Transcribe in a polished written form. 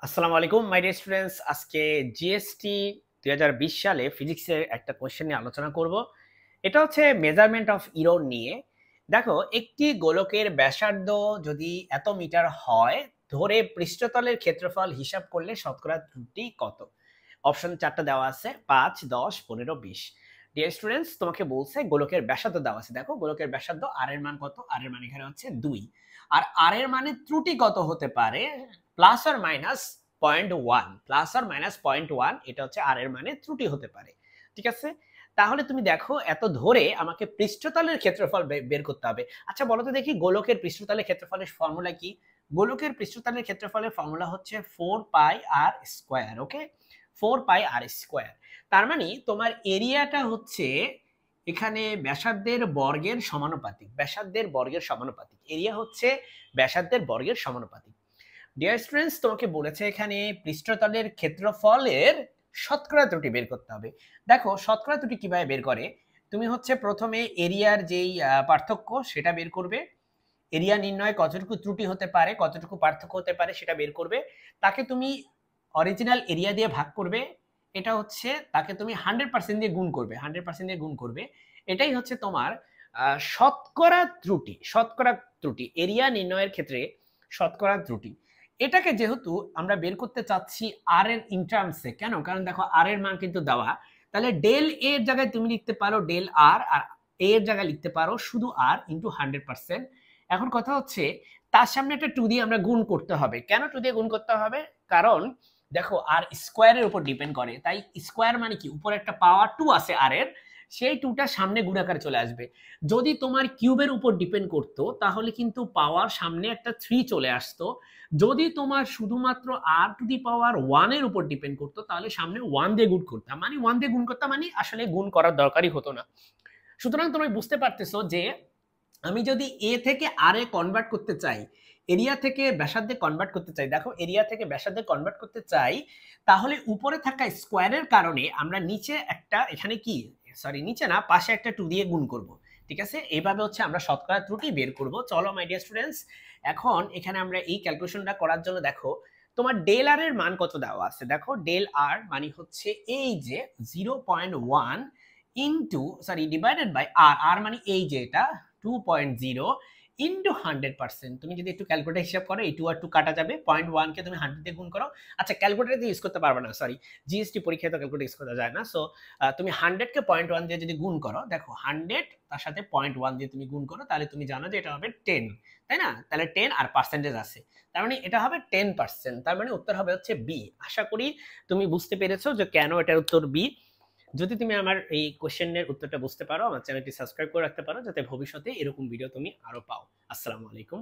আসসালামু আলাইকুম my dear students. আজকে জিএসটি 2020 সালে ফিজিক্সের একটা কোয়েশ্চেন নিয়ে আলোচনা করব। এটা হচ্ছে মেজারমেন্ট অফ ইরর নিয়ে। দেখো, একটি গোলকের ব্যাসার্ধ যদি এত মিটার হয়, ধরে পৃষ্ঠতলের ক্ষেত্রফল হিসাব করলে শতকরা ত্রুটি কত? অপশন 4টা দেওয়া আছে, 5, 10, 15, 20। ডিয়ার স্টুডেন্টস, তোমাকে বলছে গোলকের ব্যাসার্ধ দেওয়া আছে। দেখো গোলকের ব্যাসার্ধ আর এর মান কত? আর এর মান এখানে হচ্ছে 2। আর আর এর মানে ত্রুটি কত হতে পারে? Plus or minus 0.1, plus or minus 0.1, এটা হচ্ছে আর এর মানে ত্রুটি হতে পারে। ঠিক আছে, তাহলে তুমি দেখো এত ধরে আমাকে পৃষ্ঠতলের ক্ষেত্রফল বের করতে হবে। আচ্ছা বলো তো দেখি, গোলকের পৃষ্ঠতলের ক্ষেত্রফলের ফর্মুলা কি? গোলকের পৃষ্ঠতলের ক্ষেত্রফলের ফর্মুলা হচ্ছে 4 পাই আর স্কয়ার। ওকে, 4 পাই আর স্কয়ার। তার মানে তোমার এরিয়াটা হচ্ছে এখানে ব্যাসার্ধের বর্গের সমানুপাতিক। ব্যাসার্ধের বর্গের সমানুপাতিক এরিয়া হচ্ছে ব্যাসার্ধের বর্গের সমানুপাতিক। ডিয়ার স্টুডেন্টস, তোমাকে বলেছে এখানে পৃষ্ঠতলের ক্ষেত্রফলের শতকরা ত্রুটি বের করতে হবে। দেখো শতকরা ত্রুটি কিভাবে বের করে, তুমি হচ্ছে প্রথমে এরিয়ার যেই পার্থক্য সেটা বের করবে। এরিয়া নির্ণয়ে কতটুকু ত্রুটি হতে পারে, কতটুকু পার্থক্য হতে পারে সেটা বের করবে। তাকে তুমি অরিজিনাল এরিয়া দিয়ে ভাগ করবে। এটা হচ্ছে তাকে তুমি 100% দিয়ে গুণ করবে, 100% দিয়ে গুণ করবে। এটাই হচ্ছে তোমার শতকরা ত্রুটি। শতকরা ত্রুটি এরিয়া নির্ণয়ের ক্ষেত্রে শতকরা ত্রুটি। এটাকে যেহেতু আমরা বের করতে চাচ্ছি আর এর ইনটার্মসে, কেন? কারণ দেখো আর এর মান কিন্তু দেওয়া, তাহলে ডেল এ এর জায়গায় তুমি লিখতে পারো ডেল আর, আর এ এর জায়গায় লিখতে পারো শুধু আর ইনটু 100%। এখন কথা হচ্ছে তার সামনে একটা 2 দিয়ে আমরা গুণ করতে হবে। কেন 2 দিয়ে গুণ করতে হবে? কারণ দেখো আর স্কোয়ারের উপর ডিপেন্ড করে, তাই স্কোয়ার মানে কি, উপরে একটা পাওয়ার 2 আছে আর এর, সেই 2টা সামনে গুণাকারে চলে আসবে। যদি তোমার কিউবের উপর ডিপেন্ড করতো তাহলে কিন্তু পাওয়ার সামনে একটা 3 চলে আসতো। যদি তোমার শুধুমাত্র আর টু দি পাওয়ার 1 এর উপর ডিপেন্ড করতো তাহলে সামনে 1 দিয়ে গুণ করতাম, মানে 1 দিয়ে গুণ করতাম, মানে আসলে গুণ করার দরকারই হতো না। সুতরাং তুমি বুঝতে পারতেছো যে আমি যদি এ থেকে আর এ কনভার্ট করতে চাই, এরিয়া থেকে ব্যাসার্ধে কনভার্ট করতে চাই, দেখো এরিয়া থেকে ব্যাসার্ধে কনভার্ট করতে চাই, তাহলে উপরে থাকা স্কোয়ারের কারণে আমরা নিচে একটা, এখানে কি সরি নিচে না, পাশে একটা 2 দিয়ে গুণ করব। ঠিক আছে, এইভাবে হচ্ছে আমরা শতকরা ত্রুটি বের করব। চলো মাই ডিয়ার স্টুডেন্টস, এখন এখানে আমরা এই ক্যালকুলেশনটা করার জন্য দেখো তোমার ডেল আর এর মান কত দেওয়া আছে। দেখো ডেল আর মানে হচ্ছে এই যে 0.1 ইনটু সরি ডিভাইডেড বাই আর, আর মানে এই যে এটা 2.0 ইনটু 100%। তুমি যদি একটু ক্যালকুলেটর হিসাব করো, এই 2 আর 2 কাটা যাবে, 0.1 কে তুমি 100 দিয়ে গুণ করো। আচ্ছা ক্যালকুলেটর দিয়ে ইউজ করতে পারবে না, সরি জিএসটি পরীক্ষায় তো ক্যালকুলেটর ইউজ করা যায় না। সো তুমি 100 কে 0.1 দিয়ে যদি গুণ করো, দেখো 100 তার সাথে 0.1 দিয়ে তুমি গুণ করো, তাহলে তুমি জানো যে এটা হবে 10, তাই না? তাহলে 10 আর পার্সেন্টেজ আছে, তার মানে এটা হবে 10%। তার মানে উত্তর হবে হচ্ছে বি। আশা করি তুমি বুঝতে পেরেছো যে কেন এটার উত্তর বি। যদি তুমি আমার এই কোশ্চেনের উত্তরটা বুঝতে পারো, আমার চ্যানেলটি সাবস্ক্রাইব করে রাখতে পারো, যাতে ভবিষ্যতে এরকম ভিডিও তুমি আরো পাও। আসসালামু আলাইকুম।